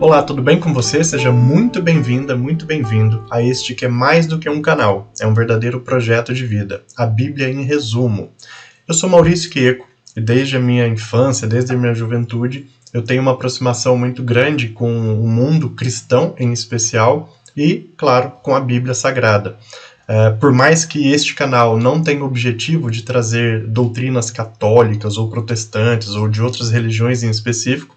Olá, tudo bem com você? Seja muito bem-vinda, muito bem-vindo a este que é mais do que um canal, é um verdadeiro projeto de vida, a Bíblia em resumo. Eu sou Maurício Quieco e desde a minha infância, desde a minha juventude, eu tenho uma aproximação muito grande com o mundo cristão em especial e, claro, com a Bíblia Sagrada. Por mais que este canal não tenha o objetivo de trazer doutrinas católicas ou protestantes ou de outras religiões em específico,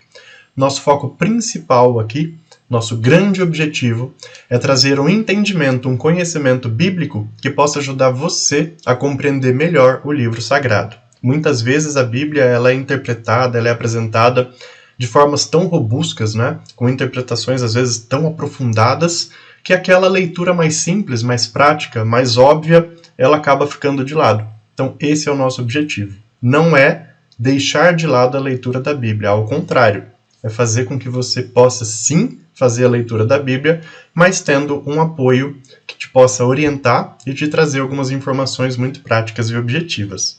nosso foco principal aqui, nosso grande objetivo, é trazer um entendimento, um conhecimento bíblico que possa ajudar você a compreender melhor o livro sagrado. Muitas vezes a Bíblia ela é interpretada, ela é apresentada de formas tão robustas, né? Com interpretações às vezes tão aprofundadas, que aquela leitura mais simples, mais prática, mais óbvia, ela acaba ficando de lado. Então esse é o nosso objetivo. Não é deixar de lado a leitura da Bíblia, ao contrário. É fazer com que você possa sim fazer a leitura da Bíblia, mas tendo um apoio que te possa orientar e te trazer algumas informações muito práticas e objetivas.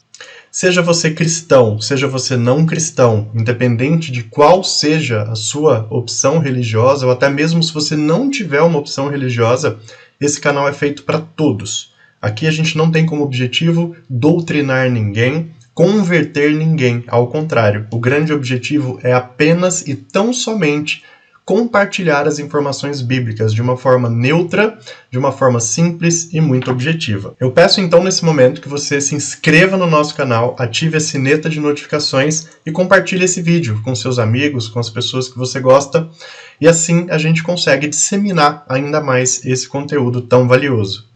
Seja você cristão, seja você não cristão, independente de qual seja a sua opção religiosa, ou até mesmo se você não tiver uma opção religiosa, esse canal é feito para todos. Aqui a gente não tem como objetivo doutrinar ninguém, converter ninguém, ao contrário. O grande objetivo é apenas e tão somente compartilhar as informações bíblicas de uma forma neutra, de uma forma simples e muito objetiva. Eu peço então nesse momento que você se inscreva no nosso canal, ative a sineta de notificações e compartilhe esse vídeo com seus amigos, com as pessoas que você gosta, e assim a gente consegue disseminar ainda mais esse conteúdo tão valioso.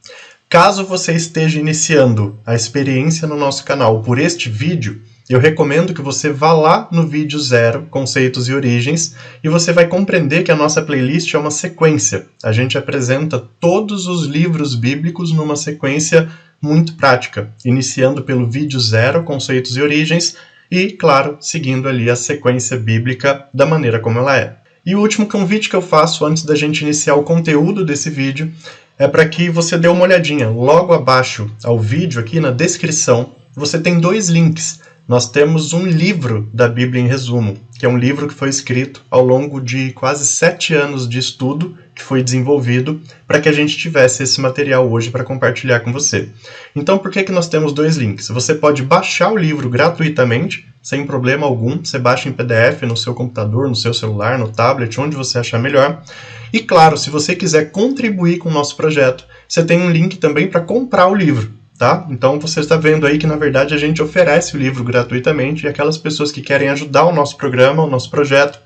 Caso você esteja iniciando a experiência no nosso canal por este vídeo, eu recomendo que você vá lá no vídeo 0, Conceitos e Origens, e você vai compreender que a nossa playlist é uma sequência. A gente apresenta todos os livros bíblicos numa sequência muito prática, iniciando pelo vídeo 0, Conceitos e Origens, e, claro, seguindo ali a sequência bíblica da maneira como ela é. E o último convite que eu faço antes da gente iniciar o conteúdo desse vídeo é para que você dê uma olhadinha. Logo abaixo ao vídeo, aqui na descrição, você tem 2 links. Nós temos um livro da Bíblia em resumo, que é um livro que foi escrito ao longo de quase 7 anos de estudo, que foi desenvolvido para que a gente tivesse esse material hoje para compartilhar com você. Então, por que nós temos 2 links? Você pode baixar o livro gratuitamente, sem problema algum. Você baixa em PDF no seu computador, no seu celular, no tablet, onde você achar melhor. E claro, se você quiser contribuir com o nosso projeto, você tem um link também para comprar o livro. Tá? Então você está vendo aí que na verdade a gente oferece o livro gratuitamente e aquelas pessoas que querem ajudar o nosso programa, o nosso projeto,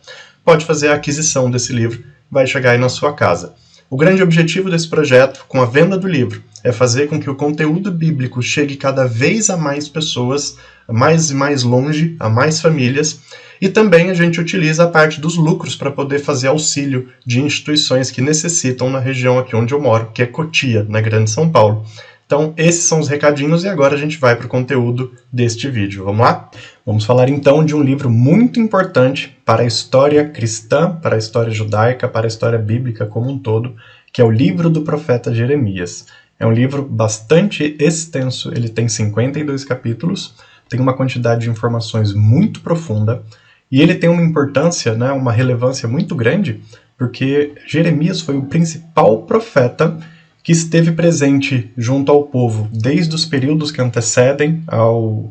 pode fazer a aquisição desse livro, vai chegar aí na sua casa. O grande objetivo desse projeto, com a venda do livro, é fazer com que o conteúdo bíblico chegue cada vez a mais pessoas, a mais e mais longe, a mais famílias, e também a gente utiliza a parte dos lucros para poder fazer auxílio de instituições que necessitam na região aqui onde eu moro, que é Cotia, na Grande São Paulo. Então, esses são os recadinhos e agora a gente vai para o conteúdo deste vídeo. Vamos lá? Vamos falar então de um livro muito importante para a história cristã, para a história judaica, para a história bíblica como um todo, que é o livro do profeta Jeremias. É um livro bastante extenso, ele tem 52 capítulos, tem uma quantidade de informações muito profunda e ele tem uma importância, né, uma relevância muito grande, porque Jeremias foi o principal profeta que esteve presente junto ao povo desde os períodos que antecedem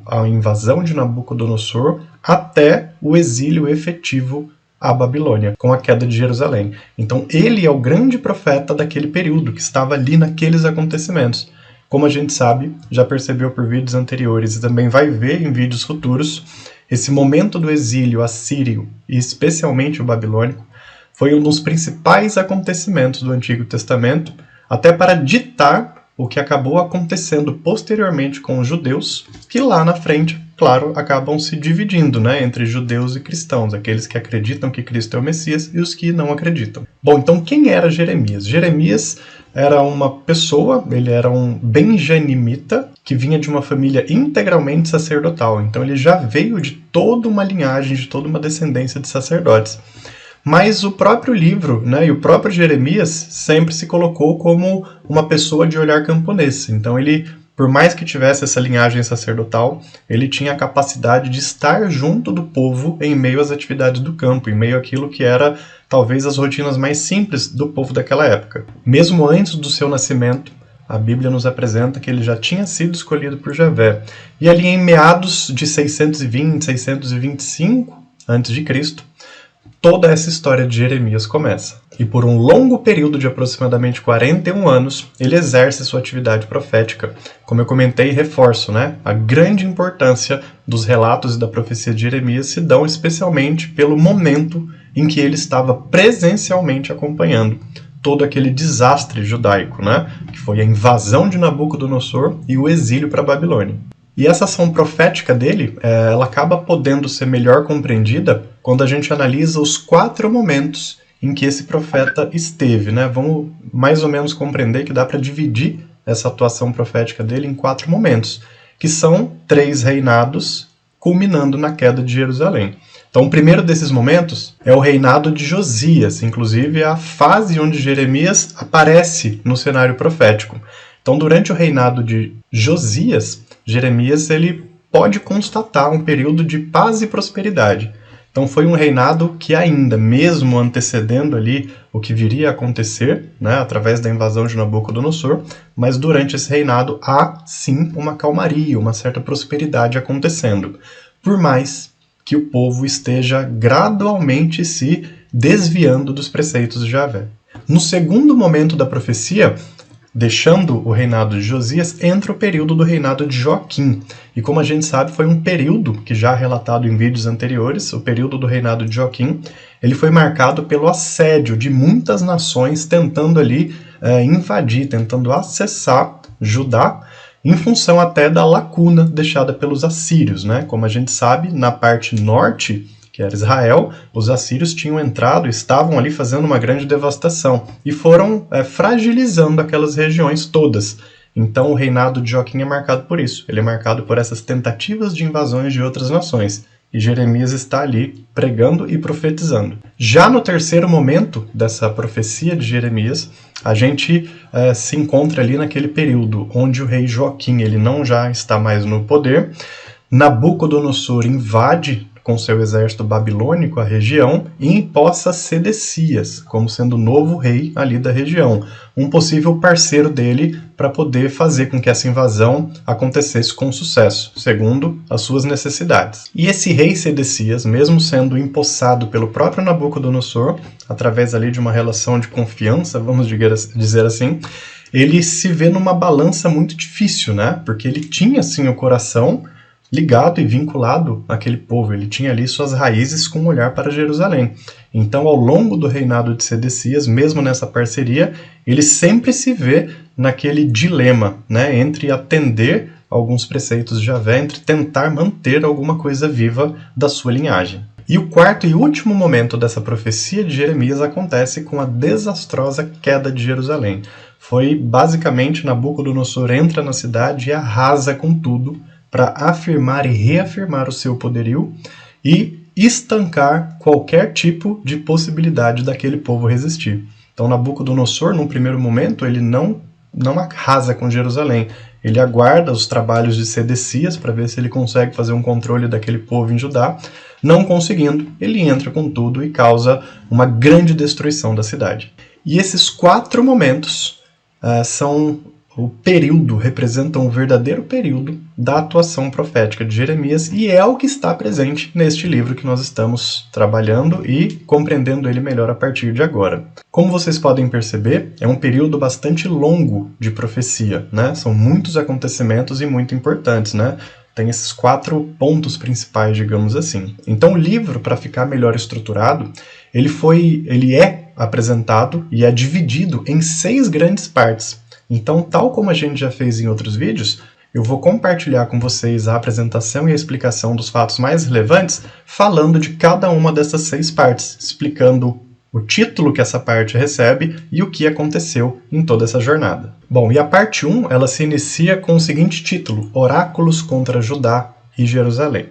a invasão de Nabucodonosor até o exílio efetivo à Babilônia, com a queda de Jerusalém. Então ele é o grande profeta daquele período, que estava ali naqueles acontecimentos. Como a gente sabe, já percebeu por vídeos anteriores e também vai ver em vídeos futuros, esse momento do exílio assírio, e especialmente o babilônico, foi um dos principais acontecimentos do Antigo Testamento, até para ditar o que acabou acontecendo posteriormente com os judeus, que lá na frente, claro, acabam se dividindo, né, entre judeus e cristãos, aqueles que acreditam que Cristo é o Messias e os que não acreditam. Bom, então quem era Jeremias? Jeremias era uma pessoa, ele era um benjamita, que vinha de uma família integralmente sacerdotal, então ele já veio de toda uma linhagem, de toda uma descendência de sacerdotes. Mas o próprio livro, né, e o próprio Jeremias sempre se colocou como uma pessoa de olhar camponês. Então ele por mais que tivesse essa linhagem sacerdotal, ele tinha a capacidade de estar junto do povo em meio às atividades do campo, em meio àquilo que era talvez as rotinas mais simples do povo daquela época. Mesmo antes do seu nascimento, a Bíblia nos apresenta que ele já tinha sido escolhido por Javé. E ali em meados de 620, 625 a.C., toda essa história de Jeremias começa. E por um longo período de aproximadamente 41 anos, ele exerce sua atividade profética. Como eu comentei e reforço, a grande importância dos relatos e da profecia de Jeremias se dão especialmente pelo momento em que ele estava presencialmente acompanhando todo aquele desastre judaico, que foi a invasão de Nabucodonosor e o exílio para a Babilônia. E essa ação profética dele, ela acaba podendo ser melhor compreendida quando a gente analisa os 4 momentos em que esse profeta esteve. Vamos mais ou menos compreender que dá para dividir essa atuação profética dele em 4 momentos, que são 3 reinados, culminando na queda de Jerusalém. Então, o primeiro desses momentos é o reinado de Josias, inclusive é a fase onde Jeremias aparece no cenário profético. Então, durante o reinado de Josias, Jeremias ele pode constatar um período de paz e prosperidade. Então, foi um reinado que ainda, mesmo antecedendo ali o que viria a acontecer, através da invasão de Nabucodonosor, mas durante esse reinado há, sim, uma calmaria, uma certa prosperidade acontecendo. Por mais que o povo esteja gradualmente se desviando dos preceitos de Javé. No segundo momento da profecia, deixando o reinado de Josias, entra o período do reinado de Joaquim. E como a gente sabe, foi um período que já relatado em vídeos anteriores, o período do reinado de Joaquim, ele foi marcado pelo assédio de muitas nações tentando ali invadir, tentando acessar Judá, em função até da lacuna deixada pelos assírios. Como a gente sabe, na parte norte, que era Israel, os assírios tinham entrado e estavam ali fazendo uma grande devastação e foram fragilizando aquelas regiões todas. Então o reinado de Joaquim é marcado por isso. Ele é marcado por essas tentativas de invasões de outras nações. E Jeremias está ali pregando e profetizando. Já no terceiro momento dessa profecia de Jeremias, a gente se encontra ali naquele período onde o rei Joaquim ele não já está mais no poder. Nabucodonosor invade com seu exército babilônico a região e empossa Sedecias como sendo o novo rei ali da região, um possível parceiro dele para poder fazer com que essa invasão acontecesse com sucesso, segundo as suas necessidades. E esse rei Sedecias, mesmo sendo empossado pelo próprio Nabucodonosor, através ali de uma relação de confiança, vamos dizer assim, ele se vê numa balança muito difícil, porque ele tinha sim o coração ligado e vinculado àquele povo, ele tinha ali suas raízes com um olhar para Jerusalém. Então, ao longo do reinado de Sedecias, mesmo nessa parceria, ele sempre se vê naquele dilema, entre atender alguns preceitos de Javé, entre tentar manter alguma coisa viva da sua linhagem. E o quarto e último momento dessa profecia de Jeremias acontece com a desastrosa queda de Jerusalém. Foi basicamente Nabucodonosor entra na cidade e arrasa com tudo, para afirmar e reafirmar o seu poderio e estancar qualquer tipo de possibilidade daquele povo resistir. Então Nabucodonosor, num primeiro momento, ele não arrasa com Jerusalém. Ele aguarda os trabalhos de Sedecias para ver se ele consegue fazer um controle daquele povo em Judá. Não conseguindo, ele entra com tudo e causa uma grande destruição da cidade. E esses 4 momentos representam o verdadeiro período da atuação profética de Jeremias e é o que está presente neste livro que nós estamos trabalhando e compreendendo ele melhor a partir de agora. Como vocês podem perceber, é um período bastante longo de profecia, São muitos acontecimentos e muito importantes, Tem esses 4 pontos principais, digamos assim. Então o livro, para ficar melhor estruturado, ele é apresentado e é dividido em 6 grandes partes. Então, tal como a gente já fez em outros vídeos, eu vou compartilhar com vocês a apresentação e a explicação dos fatos mais relevantes, falando de cada uma dessas 6 partes, explicando o título que essa parte recebe e o que aconteceu em toda essa jornada. Bom, e a parte 1, ela se inicia com o seguinte título: Oráculos contra Judá e Jerusalém.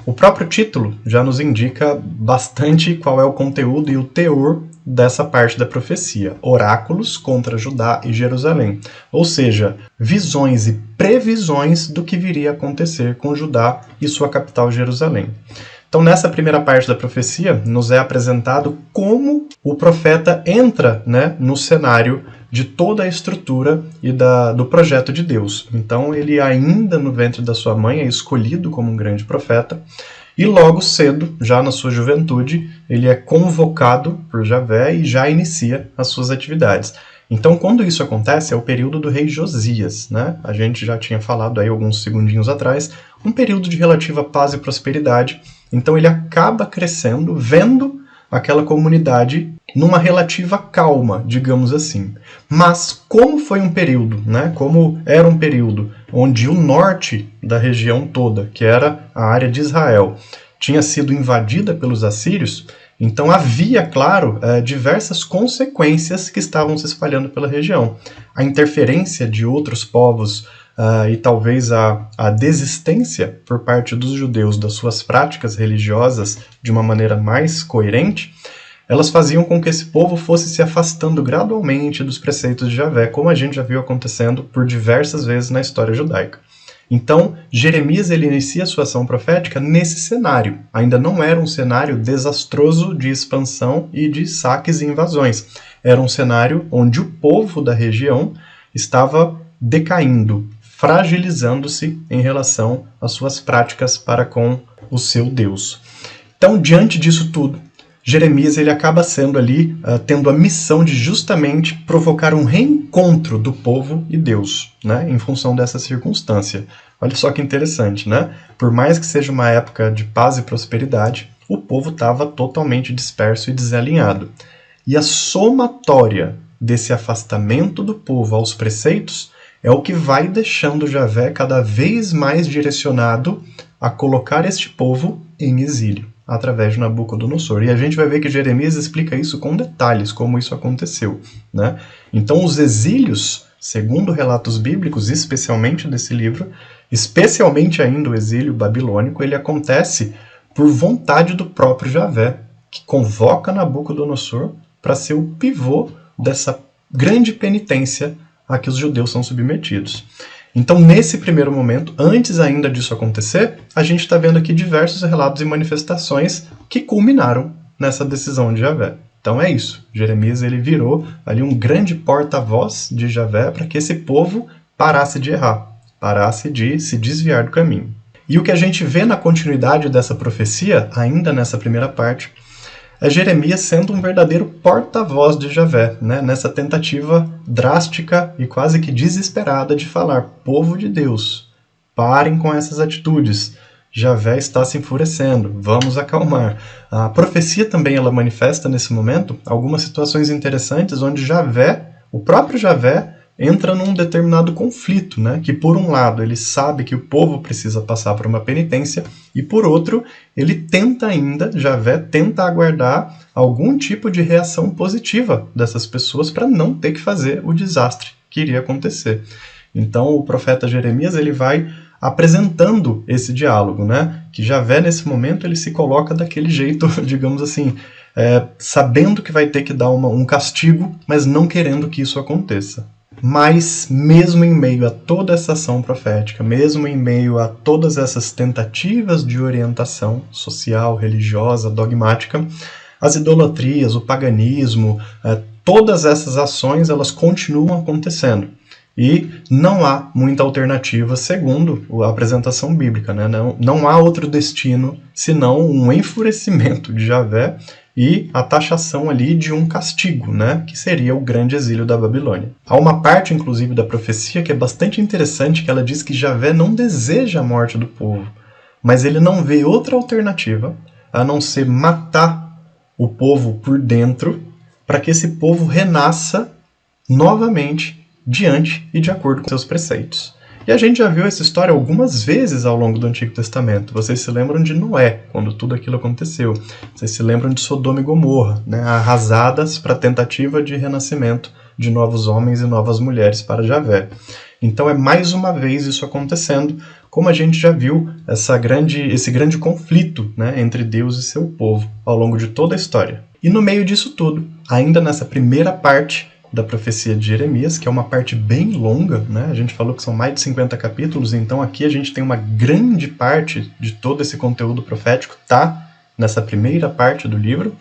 O próprio título já nos indica bastante qual é o conteúdo e o teor dessa parte da profecia, oráculos contra Judá e Jerusalém, ou seja, visões e previsões do que viria a acontecer com Judá e sua capital Jerusalém. Então, nessa primeira parte da profecia, nos é apresentado como o profeta entra, né, no cenário de toda a estrutura e do projeto de Deus. Então, ele ainda no ventre da sua mãe é escolhido como um grande profeta, e logo cedo, já na sua juventude, ele é convocado por Javé e já inicia as suas atividades. Então, quando isso acontece, é o período do rei Josias, né? A gente já tinha falado aí alguns segundinhos atrás, um período de relativa paz e prosperidade. Então, ele acaba crescendo, vendo aquela comunidade numa relativa calma, digamos assim. Mas, como foi um período, né? Como era um período onde o norte da região toda, que era a área de Israel, tinha sido invadida pelos assírios, então havia, claro, diversas consequências que estavam se espalhando pela região. A interferência de outros povos e talvez a desistência por parte dos judeus das suas práticas religiosas de uma maneira mais coerente, elas faziam com que esse povo fosse se afastando gradualmente dos preceitos de Javé, como a gente já viu acontecendo por diversas vezes na história judaica. Então, Jeremias ele inicia sua ação profética nesse cenário. Ainda não era um cenário desastroso de expansão e de saques e invasões. Era um cenário onde o povo da região estava decaindo, fragilizando-se em relação às suas práticas para com o seu Deus. Então, diante disso tudo, Jeremias ele acaba sendo ali, tendo a missão de justamente provocar um reencontro do povo e Deus, né, em função dessa circunstância. Olha só que interessante, né? Por mais que seja uma época de paz e prosperidade, o povo estava totalmente disperso e desalinhado. E a somatória desse afastamento do povo aos preceitos é o que vai deixando Javé cada vez mais direcionado a colocar este povo em exílio, através de Nabucodonosor. E a gente vai ver que Jeremias explica isso com detalhes, como isso aconteceu, né? Então, os exílios, segundo relatos bíblicos, especialmente desse livro, especialmente ainda o exílio babilônico, ele acontece por vontade do próprio Javé, que convoca Nabucodonosor para ser o pivô dessa grande penitência a que os judeus são submetidos. Então, nesse primeiro momento, antes ainda disso acontecer, a gente está vendo aqui diversos relatos e manifestações que culminaram nessa decisão de Javé. Então é isso. Jeremias ele virou ali um grande porta-voz de Javé para que esse povo parasse de errar, parasse de se desviar do caminho. E o que a gente vê na continuidade dessa profecia, ainda nessa primeira parte, é Jeremias sendo um verdadeiro porta-voz de Javé, né? Nessa tentativa drástica e quase que desesperada de falar: povo de Deus, parem com essas atitudes, Javé está se enfurecendo, vamos acalmar. A profecia também ela manifesta nesse momento algumas situações interessantes onde Javé, o próprio Javé, entra num determinado conflito, né? Que por um lado ele sabe que o povo precisa passar por uma penitência e por outro ele tenta ainda, Javé tenta aguardar algum tipo de reação positiva dessas pessoas para não ter que fazer o desastre que iria acontecer. Então o profeta Jeremias ele vai apresentando esse diálogo, né? Que Javé nesse momento ele se coloca daquele jeito, digamos assim, sabendo que vai ter que dar um castigo, mas não querendo que isso aconteça. Mas, mesmo em meio a toda essa ação profética, mesmo em meio a todas essas tentativas de orientação social, religiosa, dogmática, as idolatrias, o paganismo, todas essas ações elas continuam acontecendo. E não há muita alternativa, segundo a apresentação bíblica, né? Não há outro destino senão um enfurecimento de Javé e a taxação ali de um castigo, né, que seria o grande exílio da Babilônia. Há uma parte, inclusive, da profecia que é bastante interessante, que ela diz que Javé não deseja a morte do povo, mas ele não vê outra alternativa a não ser matar o povo por dentro para que esse povo renasça novamente diante e de acordo com seus preceitos. E a gente já viu essa história algumas vezes ao longo do Antigo Testamento. Vocês se lembram de Noé, quando tudo aquilo aconteceu. Vocês se lembram de Sodoma e Gomorra, né, arrasadas para a tentativa de renascimento de novos homens e novas mulheres para Javé. Então é mais uma vez isso acontecendo, como a gente já viu esse grande conflito, né, entre Deus e seu povo ao longo de toda a história. E no meio disso tudo, ainda nessa primeira parte da profecia de Jeremias, que é uma parte bem longa, né? A gente falou que são mais de 50 capítulos, então aqui a gente tem uma grande parte de todo esse conteúdo profético, tá nessa primeira parte do livro.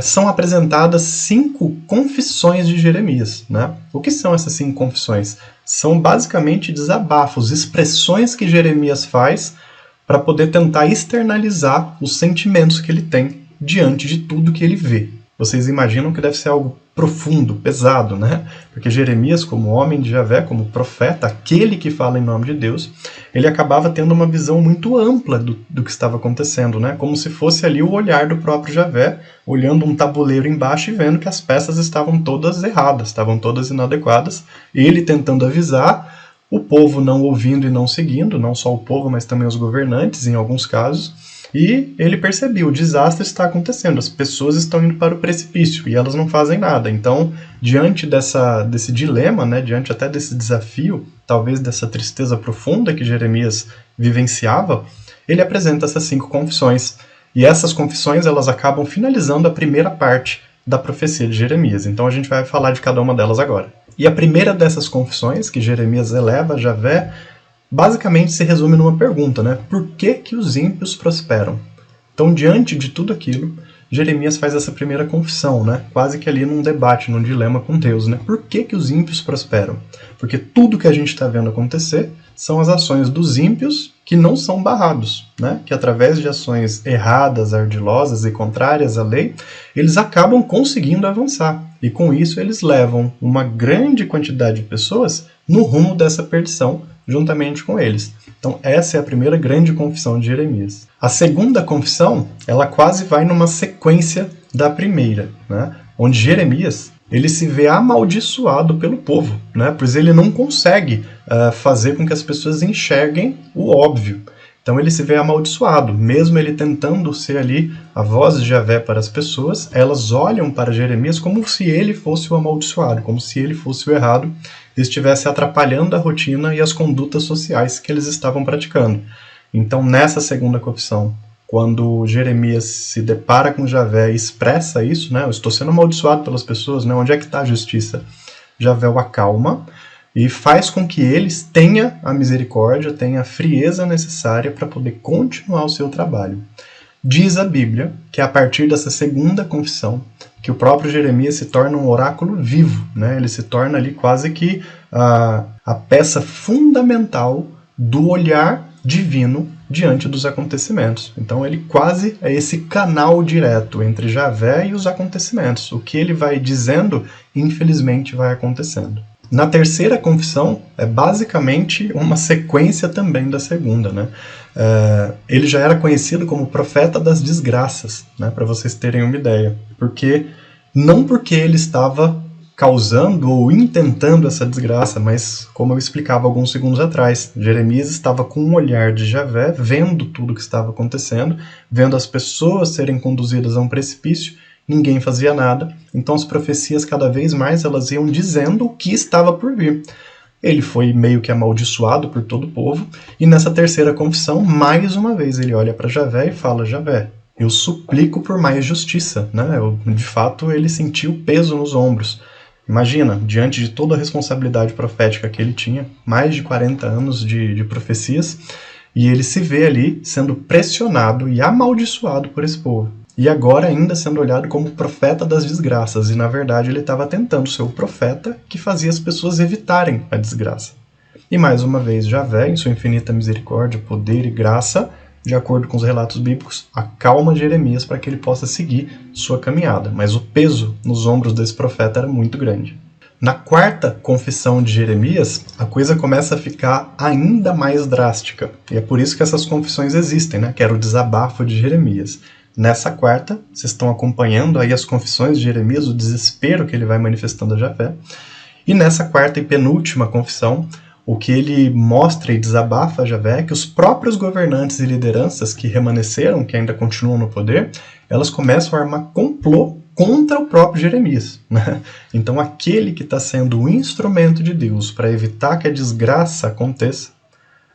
São apresentadas 5 confissões de Jeremias, né? O que são essas 5 confissões? São basicamente desabafos, expressões que Jeremias faz para poder tentar externalizar os sentimentos que ele tem diante de tudo que ele vê. Vocês imaginam que deve ser algo profundo, pesado, né? Porque Jeremias, como homem de Javé, como profeta, aquele que fala em nome de Deus, ele acabava tendo uma visão muito ampla do que estava acontecendo, né? Como se fosse ali o olhar do próprio Javé, olhando um tabuleiro embaixo e vendo que as peças estavam todas erradas, estavam todas inadequadas, ele tentando avisar, o povo não ouvindo e não seguindo, não só o povo, mas também os governantes, em alguns casos. E ele percebeu, o desastre está acontecendo, as pessoas estão indo para o precipício e elas não fazem nada. Então, diante desse dilema, né, diante até desse desafio, talvez dessa tristeza profunda que Jeremias vivenciava, ele apresenta essas 5 confissões. E essas confissões elas acabam finalizando a primeira parte da profecia de Jeremias. Então a gente vai falar de cada uma delas agora. E a primeira dessas confissões que Jeremias eleva a Javé basicamente se resume numa pergunta, né? Por que os ímpios prosperam? Então, diante de tudo aquilo, Jeremias faz essa primeira confissão, né? Quase que ali num debate, num dilema com Deus, né? Por que os ímpios prosperam? Porque tudo que a gente está vendo acontecer são as ações dos ímpios que não são barrados, né? Que através de ações erradas, ardilosas e contrárias à lei, eles acabam conseguindo avançar. E com isso eles levam uma grande quantidade de pessoas no rumo dessa perdição, juntamente com eles. Então essa é a primeira grande confissão de Jeremias. A segunda confissão, ela quase vai numa sequência da primeira, né? Onde Jeremias ele se vê amaldiçoado pelo povo, né? Pois ele não consegue fazer com que as pessoas enxerguem o óbvio. Então ele se vê amaldiçoado, mesmo ele tentando ser ali a voz de Javé para as pessoas, elas olham para Jeremias como se ele fosse o amaldiçoado, como se ele fosse o errado, e estivesse atrapalhando a rotina e as condutas sociais que eles estavam praticando. Então nessa segunda confissão, quando Jeremias se depara com Javé e expressa isso, né, eu estou sendo amaldiçoado pelas pessoas, né, onde é que está a justiça? Javé o acalma e faz com que eles tenham a misericórdia, tenham a frieza necessária para poder continuar o seu trabalho. Diz a Bíblia que a partir dessa segunda confissão, que o próprio Jeremias se torna um oráculo vivo, né? Ele se torna ali quase que a peça fundamental do olhar divino diante dos acontecimentos. Então ele quase é esse canal direto entre Javé e os acontecimentos. O que ele vai dizendo, infelizmente, vai acontecendo. Na terceira confissão, é basicamente uma sequência também da segunda, né? Ele já era conhecido como profeta das desgraças, né? Para vocês terem uma ideia. Não porque ele estava causando ou intentando essa desgraça, mas como eu explicava alguns segundos atrás, Jeremias estava com um olhar de Javé, vendo tudo o que estava acontecendo, vendo as pessoas serem conduzidas a um precipício, ninguém fazia nada, então as profecias cada vez mais elas iam dizendo o que estava por vir. Ele foi meio que amaldiçoado por todo o povo, e nessa terceira confissão, mais uma vez ele olha para Javé e fala, Javé, eu suplico por mais justiça, né? De fato ele sentiu peso nos ombros. Imagina, diante de toda a responsabilidade profética que ele tinha, mais de 40 anos de profecias, e ele se vê ali sendo pressionado e amaldiçoado por esse povo. E agora ainda sendo olhado como profeta das desgraças, e na verdade ele estava tentando ser o profeta que fazia as pessoas evitarem a desgraça. E mais uma vez, Javé, em sua infinita misericórdia, poder e graça, de acordo com os relatos bíblicos, acalma Jeremias para que ele possa seguir sua caminhada. Mas o peso nos ombros desse profeta era muito grande. Na quarta confissão de Jeremias, a coisa começa a ficar ainda mais drástica. E é por isso que essas confissões existem, né? Que era o desabafo de Jeremias. Nessa quarta, vocês estão acompanhando aí as confissões de Jeremias, o desespero que ele vai manifestando a Javé. E nessa quarta e penúltima confissão, o que ele mostra e desabafa a Javé é que os próprios governantes e lideranças que remanesceram, que ainda continuam no poder, elas começam a armar complô contra o próprio Jeremias, né? Então aquele que está sendo o instrumento de Deus para evitar que a desgraça aconteça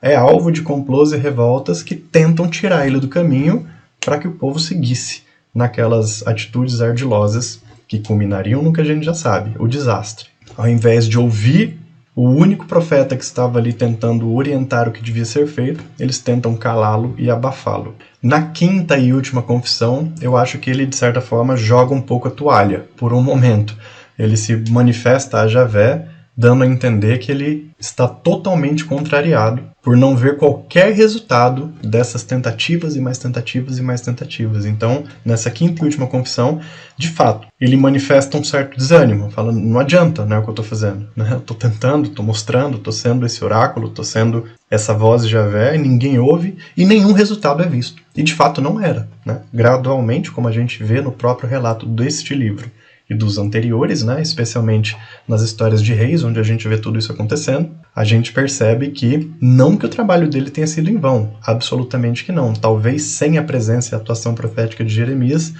é alvo de complôs e revoltas que tentam tirar ele do caminho para que o povo seguisse naquelas atitudes ardilosas que culminariam no que a gente já sabe, o desastre. Ao invés de ouvir o único profeta que estava ali tentando orientar o que devia ser feito, eles tentam calá-lo e abafá-lo. Na quinta e última confissão, eu acho que ele, de certa forma, joga um pouco a toalha, por um momento. Ele se manifesta a Javé, dando a entender que ele está totalmente contrariado por não ver qualquer resultado dessas tentativas e mais tentativas e mais tentativas. Então, nessa quinta e última confissão, de fato, ele manifesta um certo desânimo, falando, não adianta, né, o que eu estou fazendo. Né? Eu estou tentando, estou mostrando, estou sendo esse oráculo, estou sendo essa voz de Javé, e ninguém ouve e nenhum resultado é visto. E de fato não era. Né? Gradualmente, como a gente vê no próprio relato deste livro, e dos anteriores, né, especialmente nas histórias de reis, onde a gente vê tudo isso acontecendo, a gente percebe que não que o trabalho dele tenha sido em vão, absolutamente que não. Talvez sem a presença e a atuação profética de Jeremias,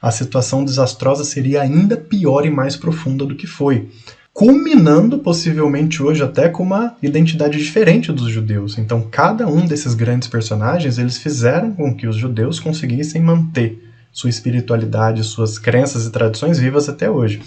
a situação desastrosa seria ainda pior e mais profunda do que foi, culminando possivelmente hoje até com uma identidade diferente dos judeus. Então, cada um desses grandes personagens, eles fizeram com que os judeus conseguissem manter sua espiritualidade, suas crenças e tradições vivas até hoje.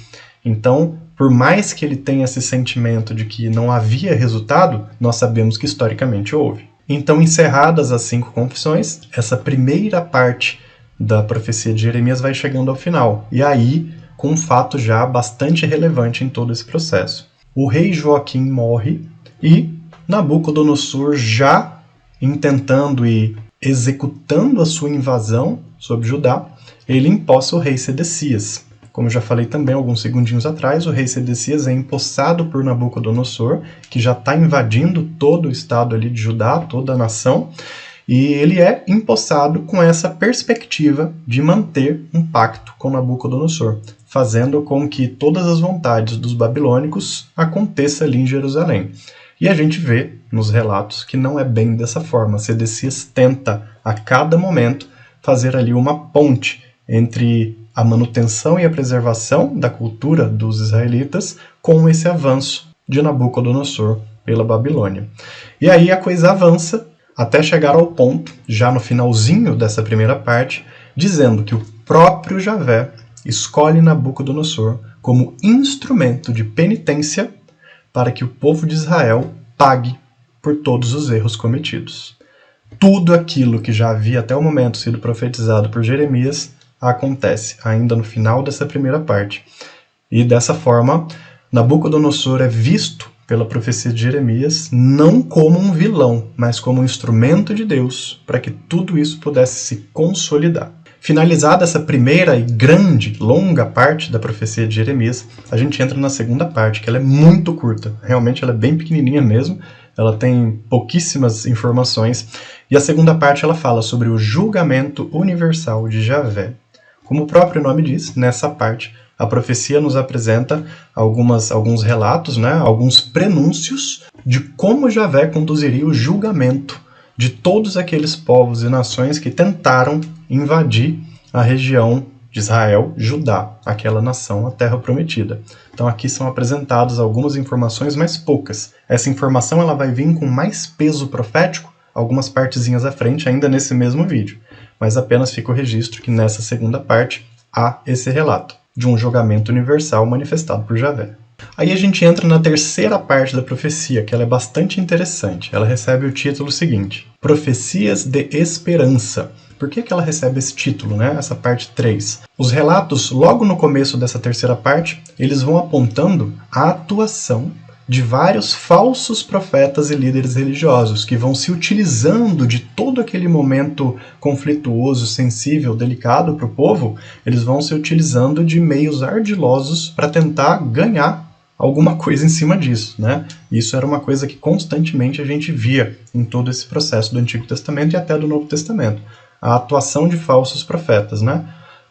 Então, por mais que ele tenha esse sentimento de que não havia resultado, nós sabemos que historicamente houve. Então, encerradas as 5 confissões, essa primeira parte da profecia de Jeremias vai chegando ao final. E aí, com um fato já bastante relevante em todo esse processo. O rei Joaquim morre e Nabucodonosor, já intentando e executando a sua invasão sobre Judá, ele empossa o rei Sedecias. Como já falei também alguns segundinhos atrás, o rei Sedecias é empossado por Nabucodonosor, que já está invadindo todo o estado ali de Judá, toda a nação, e ele é empossado com essa perspectiva de manter um pacto com Nabucodonosor, fazendo com que todas as vontades dos babilônicos aconteçam ali em Jerusalém. E a gente vê nos relatos que não é bem dessa forma. Sedecias tenta, a cada momento, fazer ali uma ponte entre a manutenção e a preservação da cultura dos israelitas com esse avanço de Nabucodonosor pela Babilônia. E aí a coisa avança até chegar ao ponto, já no finalzinho dessa primeira parte, dizendo que o próprio Javé escolhe Nabucodonosor como instrumento de penitência para que o povo de Israel pague por todos os erros cometidos. Tudo aquilo que já havia até o momento sido profetizado por Jeremias acontece ainda no final dessa primeira parte. E dessa forma, Nabucodonosor é visto pela profecia de Jeremias não como um vilão, mas como um instrumento de Deus para que tudo isso pudesse se consolidar. Finalizada essa primeira e grande, longa parte da profecia de Jeremias, a gente entra na segunda parte, que ela é muito curta. Realmente ela é bem pequenininha mesmo, ela tem pouquíssimas informações. E a segunda parte ela fala sobre o julgamento universal de Javé. Como o próprio nome diz, nessa parte a profecia nos apresenta alguns relatos, né, alguns prenúncios de como Javé conduziria o julgamento de todos aqueles povos e nações que tentaram invadir a região de Israel, Judá, aquela nação, a terra prometida. Então aqui são apresentadas algumas informações, mas poucas. Essa informação ela vai vir com mais peso profético, algumas partezinhas à frente, ainda nesse mesmo vídeo. Mas apenas fica o registro que nessa segunda parte há esse relato de um julgamento universal manifestado por Javé. Aí a gente entra na terceira parte da profecia, que ela é bastante interessante. Ela recebe o título seguinte: Profecias de Esperança. Por que ela recebe esse título, né? Essa parte 3? Os relatos, logo no começo dessa terceira parte, eles vão apontando a atuação de vários falsos profetas e líderes religiosos que vão se utilizando de todo aquele momento conflituoso, sensível, delicado para o povo, eles vão se utilizando de meios ardilosos para tentar ganhar alguma coisa em cima disso, né? Isso era uma coisa que constantemente a gente via em todo esse processo do Antigo Testamento e até do Novo Testamento. A atuação de falsos profetas, né?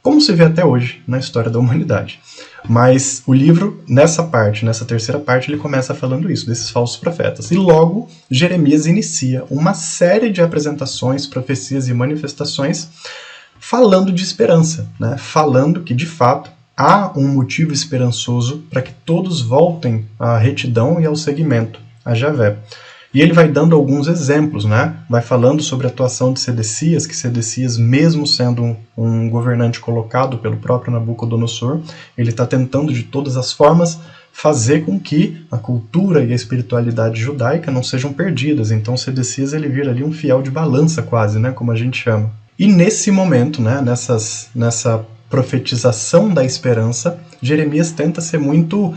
Como se vê até hoje na história da humanidade. Mas o livro, nessa terceira parte, ele começa falando isso, desses falsos profetas. E logo, Jeremias inicia uma série de apresentações, profecias e manifestações falando de esperança, né? Falando que, de fato, há um motivo esperançoso para que todos voltem à retidão e ao seguimento a Javé. E ele vai dando alguns exemplos, né? Vai falando sobre a atuação de Sedecias, que Sedecias, mesmo sendo um governante colocado pelo próprio Nabucodonosor, ele está tentando de todas as formas fazer com que a cultura e a espiritualidade judaica não sejam perdidas. Então Sedecias ele vira ali um fiel de balança quase, né? Como a gente chama. E nesse momento, né? Nessa profetização da esperança, Jeremias tenta ser muito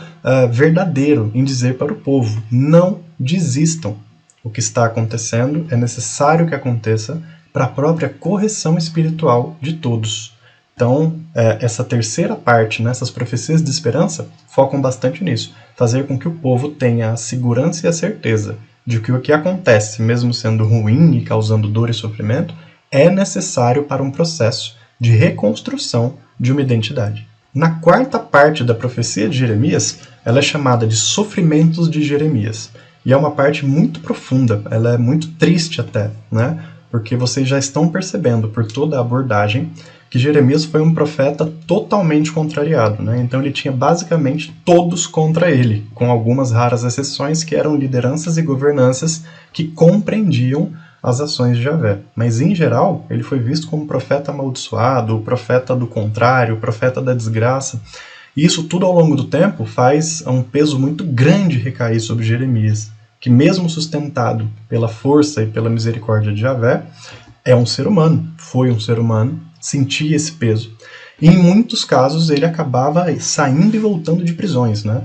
verdadeiro em dizer para o povo: não desistam. O que está acontecendo é necessário que aconteça para a própria correção espiritual de todos. Então, essa terceira parte, né, essas profecias de esperança, focam bastante nisso. Fazer com que o povo tenha a segurança e a certeza de que o que acontece, mesmo sendo ruim e causando dor e sofrimento, é necessário para um processo de reconstrução de uma identidade. Na quarta parte da profecia de Jeremias, ela é chamada de Sofrimentos de Jeremias. E é uma parte muito profunda, ela é muito triste até, né? Porque vocês já estão percebendo por toda a abordagem que Jeremias foi um profeta totalmente contrariado, né? Então ele tinha basicamente todos contra ele, com algumas raras exceções que eram lideranças e governanças que compreendiam as ações de Javé. Mas em geral, ele foi visto como profeta amaldiçoado, o profeta do contrário, o profeta da desgraça. E isso tudo ao longo do tempo faz um peso muito grande recair sobre Jeremias, que mesmo sustentado pela força e pela misericórdia de Javé, é um ser humano, foi um ser humano, sentia esse peso. E em muitos casos ele acabava saindo e voltando de prisões, né?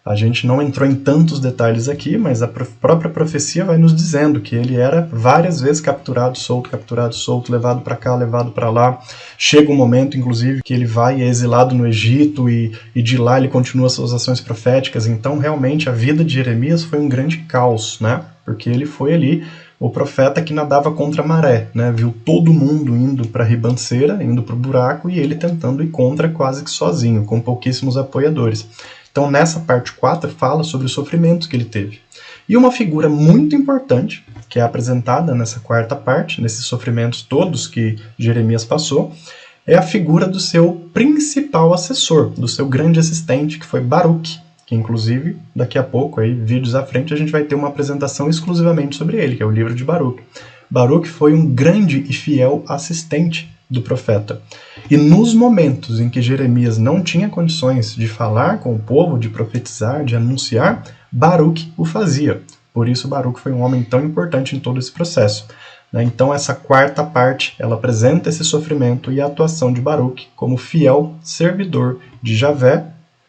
A gente não entrou em tantos detalhes aqui, mas a própria profecia vai nos dizendo que ele era várias vezes capturado, solto, levado para cá, levado para lá. Chega um momento, inclusive, que ele vai e é exilado no Egito e de lá ele continua suas ações proféticas. Então, realmente, a vida de Jeremias foi um grande caos, né? Porque ele foi ali o profeta que nadava contra a maré, né? Viu todo mundo indo para a ribanceira, indo para o buraco, e ele tentando ir contra quase que sozinho, com pouquíssimos apoiadores. Então, nessa parte 4, fala sobre os sofrimentos que ele teve. E uma figura muito importante, que é apresentada nessa quarta parte, nesses sofrimentos todos que Jeremias passou, é a figura do seu principal assessor, do seu grande assistente, que foi Baruque, que inclusive, daqui a pouco, aí, vídeos à frente, a gente vai ter uma apresentação exclusivamente sobre ele, que é o livro de Baruque. Baruque foi um grande e fiel assistente do profeta. E nos momentos em que Jeremias não tinha condições de falar com o povo, de profetizar, de anunciar, Baruque o fazia. Por isso Baruque foi um homem tão importante em todo esse processo. Então essa quarta parte, ela apresenta esse sofrimento e a atuação de Baruque como fiel servidor de Javé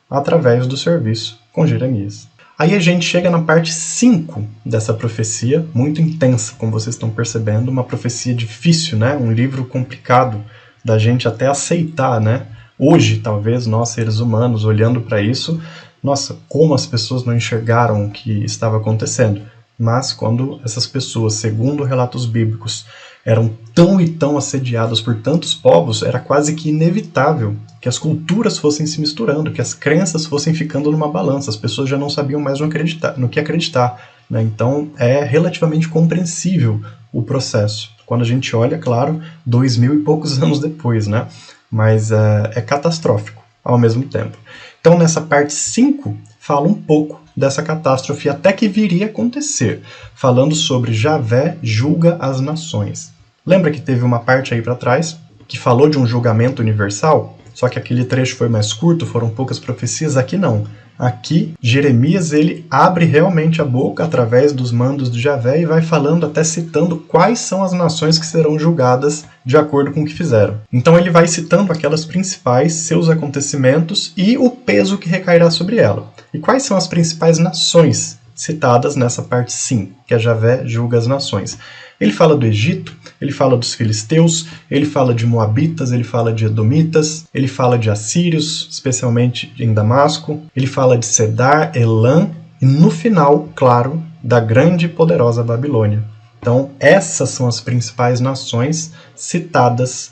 através do serviço com Jeremias. Aí a gente chega na parte 5 dessa profecia, muito intensa, como vocês estão percebendo, uma profecia difícil, né? Um livro complicado da gente até aceitar, né? Hoje, talvez, nós seres humanos, olhando para isso, nossa, como as pessoas não enxergaram o que estava acontecendo. Mas quando essas pessoas, segundo relatos bíblicos, eram tão e tão assediadas por tantos povos, era quase que inevitável que as culturas fossem se misturando, que as crenças fossem ficando numa balança, as pessoas já não sabiam mais no que acreditar, né? Então é relativamente compreensível o processo. Quando a gente olha, claro, 2000 e poucos anos depois, né? Mas é catastrófico ao mesmo tempo. Então nessa parte 5, fala um pouco dessa catástrofe até que viria a acontecer, falando sobre Javé julga as nações. Lembra que teve uma parte aí para trás que falou de um julgamento universal? Só que aquele trecho foi mais curto, foram poucas profecias. Aqui não. Aqui, Jeremias ele abre realmente a boca através dos mandos de Javé e vai falando, até citando quais são as nações que serão julgadas de acordo com o que fizeram. Então ele vai citando aquelas principais, seus acontecimentos e o peso que recairá sobre ela. E quais são as principais nações citadas nessa parte 5, que a Javé julga as nações? Ele fala do Egito, ele fala dos filisteus, ele fala de moabitas, ele fala de edomitas, ele fala de assírios, especialmente em Damasco, ele fala de Cedar, Elã e no final, claro, da grande e poderosa Babilônia. Então essas são as principais nações citadas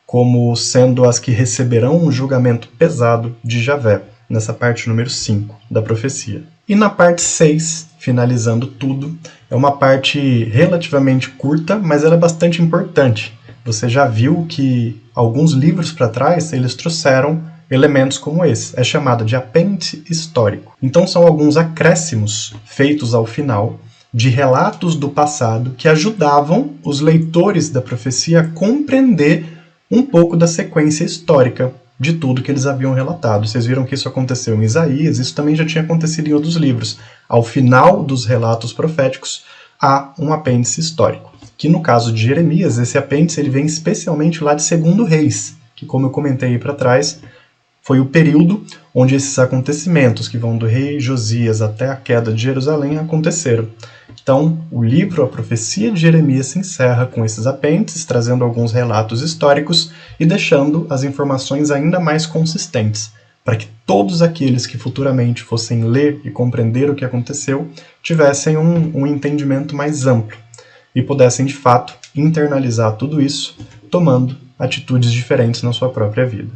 como sendo as que receberão um julgamento pesado de Javé, nessa parte número 5 da profecia. E na parte 6, finalizando tudo, é uma parte relativamente curta, mas ela é bastante importante. Você já viu que alguns livros para trás, eles trouxeram elementos como esse. É chamado de apêndice histórico. Então são alguns acréscimos feitos ao final de relatos do passado que ajudavam os leitores da profecia a compreender um pouco da sequência histórica de tudo que eles haviam relatado. Vocês viram que isso aconteceu em Isaías, isso também já tinha acontecido em outros livros. Ao final dos relatos proféticos, há um apêndice histórico. Que no caso de Jeremias, esse apêndice ele vem especialmente lá de 2 Reis, que como eu comentei aí para trás, foi o período onde esses acontecimentos, que vão do rei Josias até a queda de Jerusalém, aconteceram. Então, o livro, a profecia de Jeremias, se encerra com esses apêndices, trazendo alguns relatos históricos e deixando as informações ainda mais consistentes, para que todos aqueles que futuramente fossem ler e compreender o que aconteceu tivessem um entendimento mais amplo e pudessem, de fato, internalizar tudo isso, tomando atitudes diferentes na sua própria vida.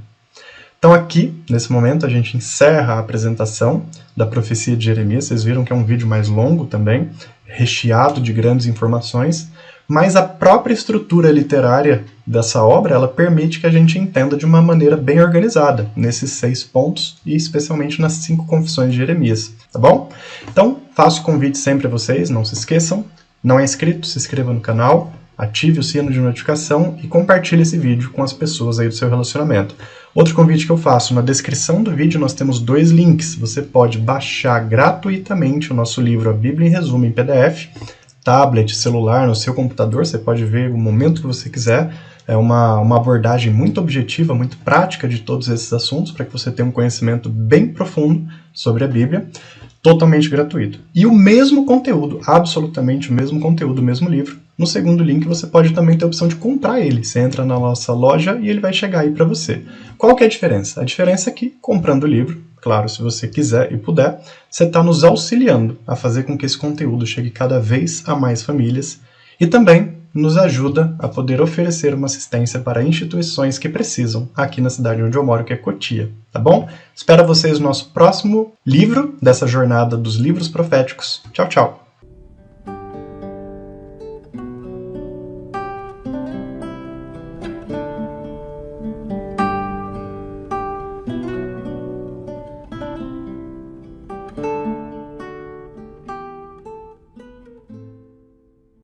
Então aqui, nesse momento, a gente encerra a apresentação da profecia de Jeremias. Vocês viram que é um vídeo mais longo também, recheado de grandes informações, mas a própria estrutura literária dessa obra, ela permite que a gente entenda de uma maneira bem organizada, nesses 6 pontos e especialmente nas 5 confissões de Jeremias, tá bom? Então, faço o convite sempre a vocês, não se esqueçam, não é inscrito, se inscreva no canal, ative o sino de notificação e compartilhe esse vídeo com as pessoas aí do seu relacionamento. Outro convite que eu faço, na descrição do vídeo nós temos 2 links. Você pode baixar gratuitamente o nosso livro A Bíblia em Resumo em PDF, tablet, celular, no seu computador, você pode ver o momento que você quiser. É uma abordagem muito objetiva, muito prática de todos esses assuntos, para que você tenha um conhecimento bem profundo sobre a Bíblia, totalmente gratuito. E o mesmo conteúdo, absolutamente o mesmo conteúdo, o mesmo livro, no segundo link você pode também ter a opção de comprar ele. Você entra na nossa loja e ele vai chegar aí para você. Qual que é a diferença? A diferença é que, comprando o livro, claro, se você quiser e puder, você está nos auxiliando a fazer com que esse conteúdo chegue cada vez a mais famílias e também nos ajuda a poder oferecer uma assistência para instituições que precisam aqui na cidade onde eu moro, que é Cotia, tá bom? Espero vocês no nosso próximo livro dessa jornada dos livros proféticos. Tchau, tchau!